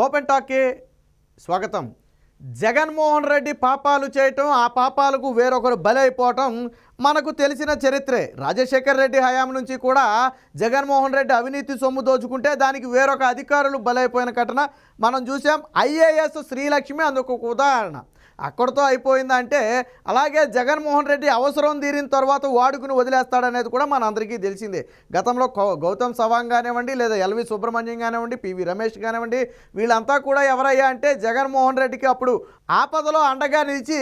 Open టాక్కి స్వాగతం. జగన్మోహన్ రెడ్డి పాపాలు చేయటం, ఆ పాపాలకు వేరొకరు బలైపోవటం మనకు తెలిసిన చరిత్రే. రాజశేఖర్ రెడ్డి హయాం నుంచి కూడా జగన్మోహన్ రెడ్డి అవినీతి సొమ్ము దోచుకుంటే దానికి వేరొక అధికారులు బలైపోయిన ఘటన మనం చూసాం. ఐఏఎస్ శ్రీలక్ష్మి అందుకు ఒక ఉదాహరణ. అక్కడితో అయిపోయిందంటే అలాగే జగన్మోహన్ రెడ్డి అవసరం తీరిన తర్వాత వాడుకుని వదిలేస్తాడనేది కూడా మన అందరికీ తెలిసిందే. గతంలో గౌతమ్ సవాంగ్ కానివ్వండి, లేదా ఎల్వి సుబ్రహ్మణ్యం కానివ్వండి, పివి రమేష్ కానివ్వండి, వీళ్ళంతా కూడా ఎవరయ్యా అంటే జగన్మోహన్ రెడ్డికి అప్పుడు ఆపదలో అండగా నిలిచి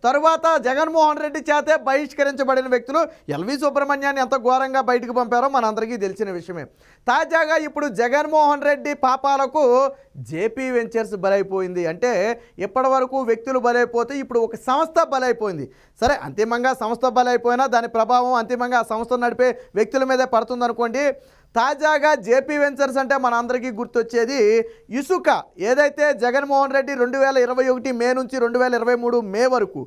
తరువాత జగన్మోహన్ రెడ్డి చేతే బహిష్కరించబడిన వ్యక్తులు. ఎల్వి సుబ్రహ్మణ్యాన్ని ఎంత ఘోరంగా బయటకు పంపారో మనందరికీ తెలిసిన విషయమే. తాజాగా ఇప్పుడు జగన్మోహన్ రెడ్డి పాపాలకు జేపీ వెంచర్స్ బలైపోయింది. అంటే ఇప్పటి వరకు వ్యక్తులు బలైపోతే ఇప్పుడు ఒక సంస్థ బలైపోయింది. సరే, అంతిమంగా సంస్థ బలైపోయినా దాని ప్రభావం అంతిమంగా ఆ సంస్థను నడిపే వ్యక్తుల మీదే పడుతుంది అనుకోండి. తాజాగా జేపీ వెంచర్స్ అంటే మన అందరికీ గుర్తొచ్చేది ఇసుక. ఏదైతే జగన్మోహన్ రెడ్డి 2021 మే నుంచి 2023 మే వరకు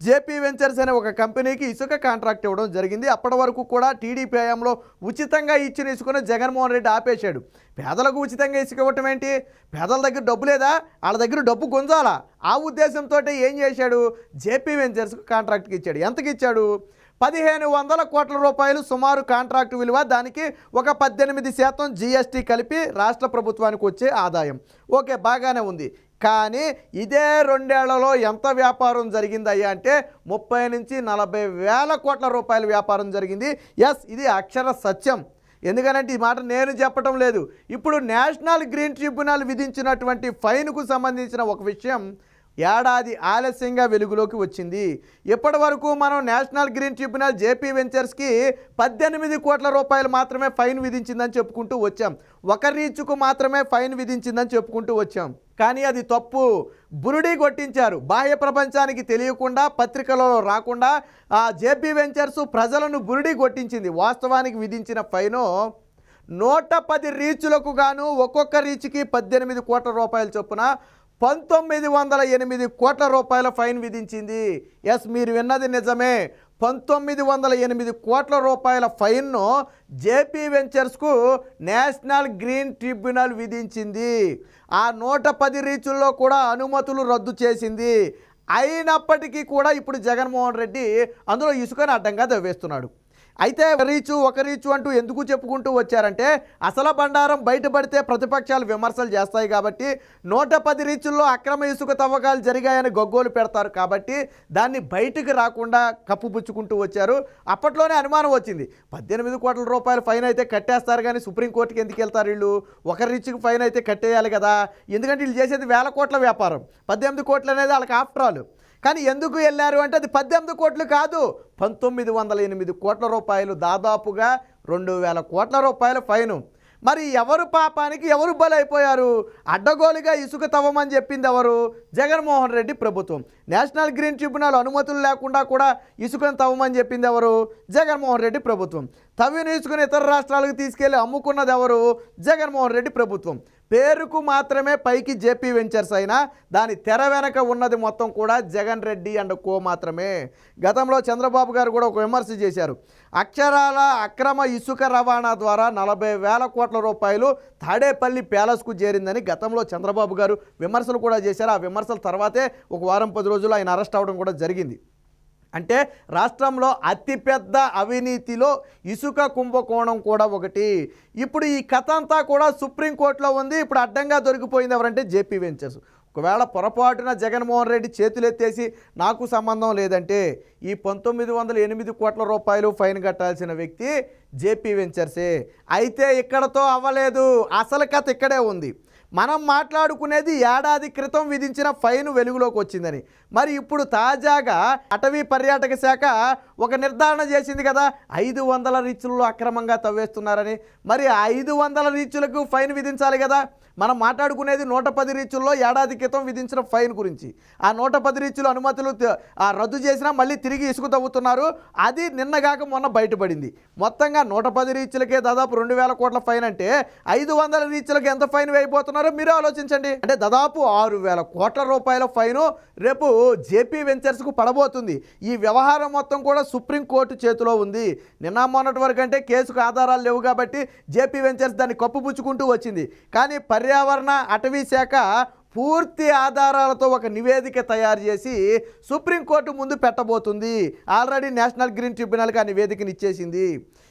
జేపీ వెంచర్స్ అనే ఒక కంపెనీకి ఇసుక కాంట్రాక్ట్ ఇవ్వడం జరిగింది. అప్పటి వరకు కూడా టీడీపీ హయాంలో ఉచితంగా ఇచ్చిన ఇసుకను జగన్మోహన్ రెడ్డి ఆపేశాడు. పేదలకు ఉచితంగా ఇసుక ఇవ్వటం ఏంటి? పేదల దగ్గర డబ్బు లేదా? వాళ్ళ దగ్గర డబ్బు గుంజాలా? ఆ ఉద్దేశంతో ఏం చేశాడు? జేపీ వెంచర్స్కు కాంట్రాక్ట్కి ఇచ్చాడు. ఎంతకి ఇచ్చాడు? 1500 కోట్ల రూపాయలు సుమారు కాంట్రాక్టు విలువ. దానికి ఒక 18% జీఎస్టీ కలిపి రాష్ట్ర ప్రభుత్వానికి వచ్చే ఆదాయం. ఓకే, బాగానే ఉంది. కానీ ఇదే 2 ఏళ్లలో ఎంత వ్యాపారం జరిగిందయ్యా అంటే 30 నుంచి 40 వేల కోట్ల రూపాయల వ్యాపారం జరిగింది. ఎస్, ఇది అక్షర సత్యం. ఎందుకనంటే ఈ మాట నేను చెప్పటం లేదు. ఇప్పుడు నేషనల్ గ్రీన్ ట్రిబ్యునల్ విధించినటువంటి ఫైన్కు సంబంధించిన ఒక విషయం ఏడాది ఆలస్యంగా వెలుగులోకి వచ్చింది. ఇప్పటి వరకు మనం నేషనల్ గ్రీన్ ట్రిబ్యునల్ జేపీ వెంచర్స్కి 18 కోట్ల రూపాయలు మాత్రమే ఫైన్ విధించిందని చెప్పుకుంటూ వచ్చాం. ఒక రీచ్కు మాత్రమే ఫైన్ విధించిందని చెప్పుకుంటూ వచ్చాం. కానీ అది తప్పు. బురుడి కొట్టించారు. బాహ్య ప్రపంచానికి తెలియకుండా, పత్రికలలో రాకుండా ఆ జేపీ వెంచర్స్ ప్రజలను బురుడి కొట్టించింది. వాస్తవానికి విధించిన ఫైను 110 రీచ్లకు గాను ఒక్కొక్క రీచ్కి 18 కోట్ల రూపాయల చొప్పున 1908 కోట్ల రూపాయల ఫైన్ విధించింది. ఎస్, మీరు విన్నది నిజమే. 1908 కోట్ల రూపాయల ఫైన్ను జేపీ వెంచర్స్కు నేషనల్ గ్రీన్ ట్రిబ్యునల్ విధించింది. ఆ 110 రీచుల్లో కూడా అనుమతులు రద్దు చేసింది. అయినప్పటికీ కూడా ఇప్పుడు జగన్మోహన్ రెడ్డి అందులో ఇసుకను అడ్డంగా దవ్వేస్తున్నాడు. అయితే ఒక రీచు అంటూ ఎందుకు చెప్పుకుంటూ వచ్చారంటే అసలు బండారం బయటపడితే ప్రతిపక్షాలు విమర్శలు చేస్తాయి కాబట్టి 110 రీచుల్లో అక్రమ ఇసుక తవ్వకాలు జరిగాయని గొగ్గోలు పెడతారు కాబట్టి దాన్ని బయటకు రాకుండా కప్పుపుచ్చుకుంటూ వచ్చారు. అప్పట్లోనే అనుమానం వచ్చింది. 18 కోట్ల రూపాయల ఫైన్ అయితే కట్టేస్తారు కానీ సుప్రీంకోర్టుకి ఎందుకు వెళ్తారు వీళ్ళు? ఒక రీచ్కి ఫైన్ అయితే కట్టేయాలి కదా. ఎందుకంటే వీళ్ళు చేసేది వేల కోట్ల వ్యాపారం. 18 కోట్లు అనేది వాళ్ళకి ఆఫ్టర్ ఆల్. కానీ ఎందుకు వెళ్ళారు అంటే అది 18 కోట్లు కాదు, 1908 కోట్ల రూపాయలు, దాదాపుగా 2000 కోట్ల రూపాయల ఫైను. మరి ఎవరు పాపానికి ఎవరు బలైపోయారు? అడ్డగోలుగా ఇసుక తవ్వమని చెప్పింది ఎవరు? జగన్మోహన్ రెడ్డి ప్రభుత్వం. నేషనల్ గ్రీన్ ట్రిబ్యునల్ అనుమతులు లేకుండా కూడా ఇసుకను తవ్వమని చెప్పింది ఎవరు? జగన్మోహన్ రెడ్డి ప్రభుత్వం. తవ్విన ఇసుకను ఇతర రాష్ట్రాలకు తీసుకెళ్లి అమ్ముకున్నది ఎవరు? జగన్మోహన్ రెడ్డి ప్రభుత్వం. పేరుకు మాత్రమే పైకి జేపీ వెంచర్స్ అయినా దాని తెర వెనక ఉన్నది మొత్తం కూడా జగన్ రెడ్డి అండ్ కో మాత్రమే. గతంలో చంద్రబాబు గారు కూడా ఒక విమర్శ చేశారు. అక్షరాల అక్రమ ఇసుక రవాణా ద్వారా 40,000 కోట్ల రూపాయలు తాడేపల్లి ప్యాలెస్కు చేరిందని గతంలో చంద్రబాబు గారు విమర్శలు కూడా చేశారు. ఆ విమర్శల తర్వాతే ఒక వారం 10 రోజులు ఆయన అరెస్ట్ అవ్వడం కూడా జరిగింది. అంటే రాష్ట్రంలో అతిపెద్ద అవినీతిలో ఇసుక కుంభకోణం కూడా ఒకటి. ఇప్పుడు ఈ కథ అంతా కూడా సుప్రీంకోర్టులో ఉంది. ఇప్పుడు అడ్డంగా దొరికిపోయింది ఎవరంటే జేపీ వెంచర్స్. ఒకవేళ పొరపాటున జగన్మోహన్ రెడ్డి చేతులెత్తేసి నాకు సంబంధం లేదంటే ఈ 1908 కోట్ల రూపాయలు ఫైన్ కట్టాల్సిన వ్యక్తి జేపీ వెంచర్సే. అయితే ఇక్కడతో అవ్వలేదు, అసలు కథ ఇక్కడే ఉంది. మనం మాట్లాడుకునేది ఏడాది క్రితం విధించిన ఫైన్ వెలుగులోకి వచ్చిందని. మరి ఇప్పుడు తాజాగా అటవీ పర్యాటక శాఖ ఒక నిర్ధారణ చేసింది కదా, 500 రీచ్లలో అక్రమంగా తవ్వేస్తున్నారని. మరి 500 రీచ్లకు ఫైన్ విధించాలి కదా. మనం మాట్లాడుకునేది 110 రీచుల్లో ఏడాది క్రితం విధించిన ఫైన్ గురించి. ఆ 110 రీచులు అనుమతులు రద్దు చేసినా మళ్ళీ తిరిగి ఇసుక తవ్వుతున్నారు. అది నిన్నగాక మొన్న బయటపడింది. మొత్తంగా 110 రీచులకే దాదాపు 2000 కోట్ల ఫైన్ అంటే 500 రీచులకు ఎంత ఫైన్ వేయబోతున్నారో మీరే ఆలోచించండి. అంటే దాదాపు 6000 కోట్ల రూపాయల ఫైను రేపు జేపీ వెంచర్స్కు పడబోతుంది. ఈ వ్యవహారం మొత్తం కూడా సుప్రీంకోర్టు చేతిలో ఉంది. నిన్న మొన్నటి వరకు అంటే కేసుకు ఆధారాలు లేవు కాబట్టి జేపీ వెంచర్స్ దాన్ని కప్పుపుచ్చుకుంటూ వచ్చింది. కానీ పర్యావరణ అటవీ శాఖ పూర్తి ఆధారాలతో ఒక నివేదిక తయారు చేసి సుప్రీంకోర్టు ముందు పెట్టబోతుంది. ఆల్రెడీ నేషనల్ గ్రీన్ ట్రిబ్యునల్కి ఆ నివేదికను ఇచ్చేసింది.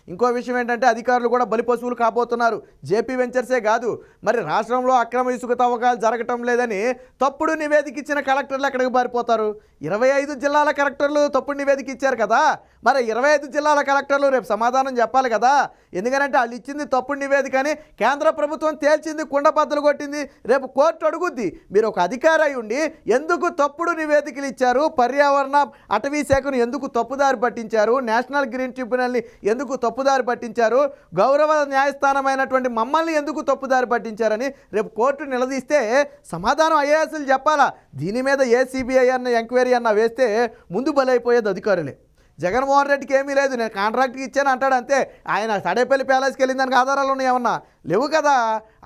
ఇంకో విషయం ఏంటంటే అధికారులు కూడా బలిపశువులు కాబోతున్నారు. జేపీ వెంచర్సే కాదు, మరి రాష్ట్రంలో అక్రమ ఇసుక తవ్వకాలు జరగటం లేదని తప్పుడు నివేదిక ఇచ్చిన కలెక్టర్లు ఎక్కడికి పారిపోతారు? 25 జిల్లాల కలెక్టర్లు తప్పుడు నివేదిక ఇచ్చారు కదా, మరి 25 జిల్లాల కలెక్టర్లు రేపు సమాధానం చెప్పాలి కదా. ఎందుకంటే వాళ్ళు ఇచ్చింది తప్పుడు నివేదిక అని కేంద్ర ప్రభుత్వం తేల్చింది, కుండబద్దలు కొట్టింది. రేపు కోర్టు అడుగుద్ది, మీరు ఒక అధికారి అయి ఉండి ఎందుకు తప్పుడు నివేదికలు ఇచ్చారు, పర్యావరణ అటవీ శాఖను ఎందుకు తప్పుదారి పట్టించారు, నేషనల్ గ్రీన్ ట్రిబ్యునల్ని ఎందుకు తప్పుదారి పట్టించారు, గౌరవ న్యాయస్థానమైనటువంటి మమ్మల్ని ఎందుకు తప్పుదారి పట్టించారని రేపు కోర్టు నిలదీస్తే సమాధానం ఐఏఎస్లు చెప్పాలా. దీని మీద ఏ సిబిఐ అన్న ఎంక్వైరీ అన్న వేస్తే ముందు బలైపోయేది అధికారులే. జగన్మోహన్ రెడ్డికి ఏమీ లేదు, నేను కాంట్రాక్ట్కి ఇచ్చాను అంటాడు అంతే. ఆయన తాడేపల్లి ప్యాలెస్కి వెళ్ళిన దానికి ఆధారాలు ఉన్నాయి ఏమన్నా? లేవు కదా.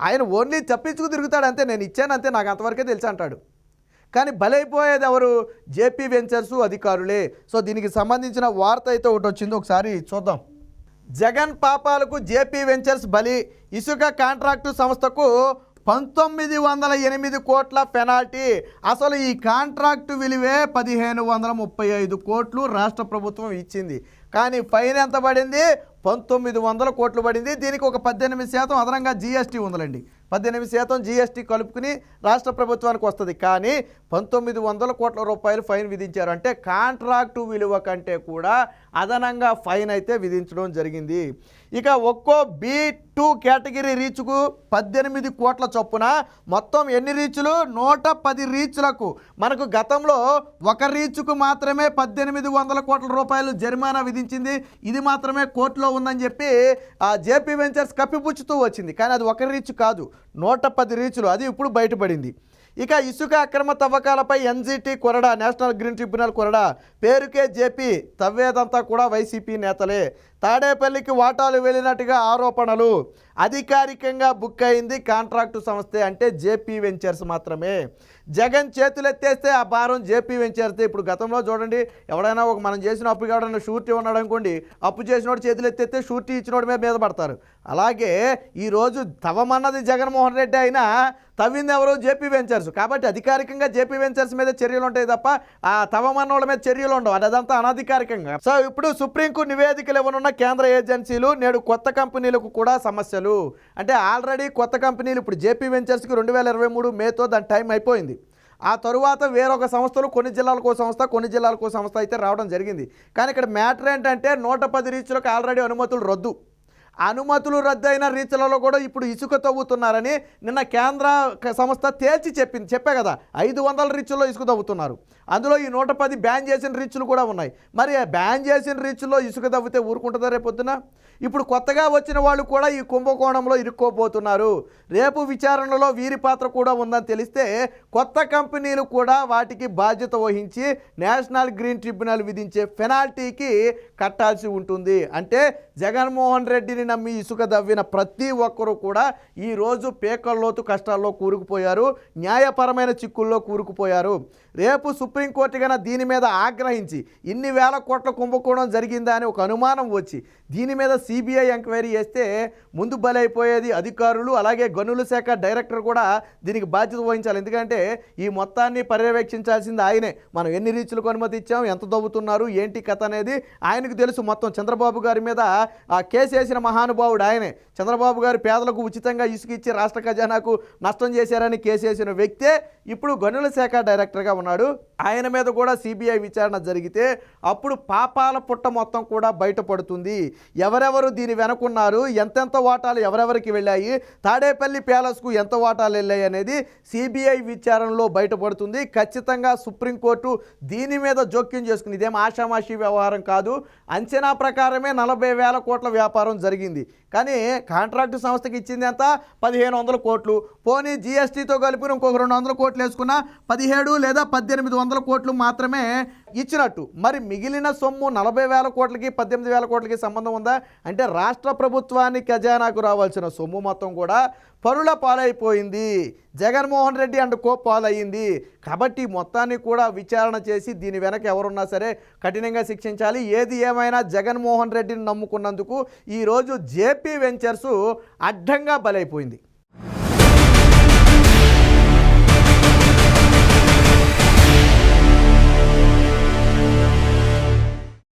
ఆయన ఓన్లీ తప్పించుకు తిరుగుతాడు అంతే, నేను ఇచ్చాను అంతే, నాకు అంతవరకే తెలుసు అంటాడు. కానీ బలైపోయేది ఎవరు? జేపీ వెంచర్స్ అధికారులే. సో దీనికి సంబంధించిన వార్త అయితే ఒకటి వచ్చింది, ఒకసారి చూద్దాం. జగన్ పాపాలకు జేపీ వెంచర్స్ బలి, ఇసుక కాంట్రాక్టు సంస్థకు 1908 కోట్ల పెనాల్టీ. అసలు ఈ కాంట్రాక్టు విలువే 1535 కోట్లు రాష్ట్ర ప్రభుత్వం ఇచ్చింది. కానీ ఫైన్ ఎంత పడింది? 1900 కోట్లు పడింది. దీనికి ఒక 18% అదనంగా జీఎస్టీ ఉందండి. 18% జీఎస్టీ కలుపుకుని రాష్ట్ర ప్రభుత్వానికి వస్తుంది. కానీ 1900 కోట్ల రూపాయలు ఫైన్ విధించారు. అంటే కాంట్రాక్టు విలువ కంటే కూడా అదనంగా ఫైన్ అయితే విధించడం జరిగింది. ఇక ఒక్కో B2 కేటగిరీ రీచ్కు 18 కోట్ల చొప్పున మొత్తం ఎన్ని రీచ్లు? 110 రీచ్లకు. మనకు గతంలో ఒక రీచ్కు మాత్రమే 1800 కోట్ల రూపాయలు జరిమానా విధించింది. ఇది మాత్రమే కోర్టులో ఉందని చెప్పి ఆ జేపీ వెంచర్స్ కప్పిపుచ్చుతూ వచ్చింది. కానీ అది ఒక రీచ్ కాదు, 110 రీచ్లు. అది ఇప్పుడు బయటపడింది. ఇక ఇసుక అక్రమ తవ్వకాలపై ఎన్జిటి కొరడా, నేషనల్ గ్రీన్ ట్రిబ్యునల్ కొరడా. పేరుకే జేపీ, తవ్వేదంతా కూడా వైసీపీ నేతలే. తాడేపల్లికి వాటాలు వెళ్ళినట్టుగా ఆరోపణలు. అధికారికంగా బుక్ అయింది కాంట్రాక్టు సంస్థే, అంటే జేపీ వెంచర్స్ మాత్రమే. జగన్ చేతులెత్తేస్తే ఆ భారం జేపీ వెంచర్స్. ఇప్పుడు గతంలో చూడండి, ఎవడైనా ఒక మనం చేసిన అప్పుకి ఎవడైనా షూరిటీ ఉన్నాడు అనుకోండి, అప్పు చేసినోడు చేతులు ఎత్తేస్తే షూరిటీ ఇచ్చినోడి మీద పడతారు. అలాగే ఈరోజు తవ్వమన్నది జగన్మోహన్ రెడ్డి అయినా తవ్వింది ఎవరు? JP ventures. కాబట్టి అధికారికంగా జేపీ వెంచర్స్ మీద చర్యలు ఉంటాయి తప్ప ఆ తవ్వమన్నోళ్ళ మీద చర్యలు ఉండవు. అదంతా అనధికారికంగా. సో ఇప్పుడు సుప్రీంకు నివేదికలు ఇవ్వనున్న కేంద్ర ఏజెన్సీలు, నేడు కొత్త కంపెనీలకు కూడా సమస్యలు. అంటే ఆల్రెడీ కొత్త కంపెనీలు ఇప్పుడు జేపీ వెంచర్స్కి 2023 మేతో దాని టైం అయిపోయింది. ఆ తరువాత వేరొక సంస్థలు, కొన్ని జిల్లాలకు సంస్థ, కొన్ని జిల్లాలకు సంస్థ అయితే రావడం జరిగింది. కానీ ఇక్కడ మ్యాటర్ ఏంటంటే 110 రీచ్లకు ఆల్రెడీ అనుమతులు రద్దు. అనుమతులు రద్దయిన రీచ్లలో కూడా ఇప్పుడు ఇసుక తవ్వుతున్నారని నిన్న కేంద్ర సంస్థ తేల్చి చెప్పే కదా. 500 రీచ్ల్లో ఇసుక తవ్వుతున్నారు. అందులో ఈ 110 బ్యాన్ చేసిన రీచ్లు కూడా ఉన్నాయి. మరి బ్యాన్ చేసిన రీచ్ల్లో ఇసుక తవ్వితే ఊరుకుంటుందా రేపొద్దున? ఇప్పుడు కొత్తగా వచ్చిన వాళ్ళు కూడా ఈ కుంభకోణంలో ఇరుక్కోబోతున్నారు. రేపు విచారణలో వీరి పాత్ర కూడా ఉందని తెలిస్తే కొత్త కంపెనీలు కూడా వాటికి బాధ్యత వహించి నేషనల్ గ్రీన్ ట్రిబ్యునల్ విధించే పెనాల్టీకి కట్టాల్సి ఉంటుంది. అంటే జగన్మోహన్ రెడ్డిని నమ్మి ఇసుక దవ్విన ప్రతి ఒక్కరూ కూడా ఈరోజు పేకల్లోతు కష్టాల్లో కూరుకుపోయారు, న్యాయపరమైన చిక్కుల్లో కూరుకుపోయారు. రేపు సుప్రీంకోర్టు కన్నా దీని మీద ఆగ్రహించి ఇన్ని వేల కోట్ల కుంభకోణం జరిగిందా అని ఒక అనుమానం వచ్చి దీని మీద సిబిఐ ఎంక్వైరీ చేస్తే ముందు బలైపోయేది అధికారులు. అలాగే గనుల శాఖ డైరెక్టర్ కూడా దీనికి బాధ్యత వహించాలి. ఎందుకంటే ఈ మొత్తాన్ని పర్యవేక్షించాల్సింది ఆయనే. మనం ఎన్ని రీచ్లకు అనుమతి ఇచ్చాం, ఎంత దవ్వుతున్నారు, ఏంటి కథ అనేది ఆయనకు తెలుసు. మొత్తం చంద్రబాబు గారి మీద ఆ కేసు వేసిన మహానుభావుడు ఆయనే. చంద్రబాబు గారు పేదలకు ఉచితంగా ఇసుక ఇచ్చి రాష్ట్ర ఖజానాకు నష్టం చేశారని కేసు వేసిన వ్యక్తే ఇప్పుడు గనుల శాఖ డైరెక్టర్గా ఉన్నాడు. ఆయన మీద కూడా సిబిఐ విచారణ జరిగితే అప్పుడు పాపాల పుట్ట మొత్తం కూడా బయటపడుతుంది. ఎవరెవరు దీని వెనుకున్నారు, ఎంతెంత వాటాలు ఎవరెవరికి వెళ్ళాయి, తాడేపల్లి ప్యాలెస్కు ఎంత వాటాలు వెళ్ళాయి అనేది సిబిఐ విచారణలో బయటపడుతుంది. ఖచ్చితంగా సుప్రీంకోర్టు దీని మీద జోక్యం చేసుకుని, ఇదేం ఆషామాషి వ్యవహారం కాదు. అంచనా ప్రకారమే 40,000 కోట్ల వ్యాపారం జరిగింది. కానీ కాంట్రాక్టు సంస్థకి ఇచ్చింది ఎంత? 1,500 కోట్లు. పోనీ జీఎస్టీతో కలిపి ఇంకొక 200 కోట్లు వేసుకున్న 17 లేదా 1,800 కోట్లు మాత్రమే ఇచ్చినట్టు. మరి మిగిలిన సొమ్ము 40,000 కోట్లకి 18,000 కోట్లకి సంబంధం ఉందా? అంటే రాష్ట్ర ప్రభుత్వానికి ఖజానాకు రావాల్సిన సొమ్ము మొత్తం కూడా పరుల పాలైపోయింది. జగన్మోహన్ రెడ్డి అండ్ కో పాలయ్యింది. కాబట్టి మొత్తాన్ని కూడా విచారణ చేసి దీని వెనక ఎవరున్నా సరే కఠినంగా శిక్షించాలి. ఏది ఏమైనా జగన్మోహన్ రెడ్డిని నమ్ముకున్నందుకు ఈరోజు జేపీ వెంచర్స్ అడ్డంగా బలైపోయింది.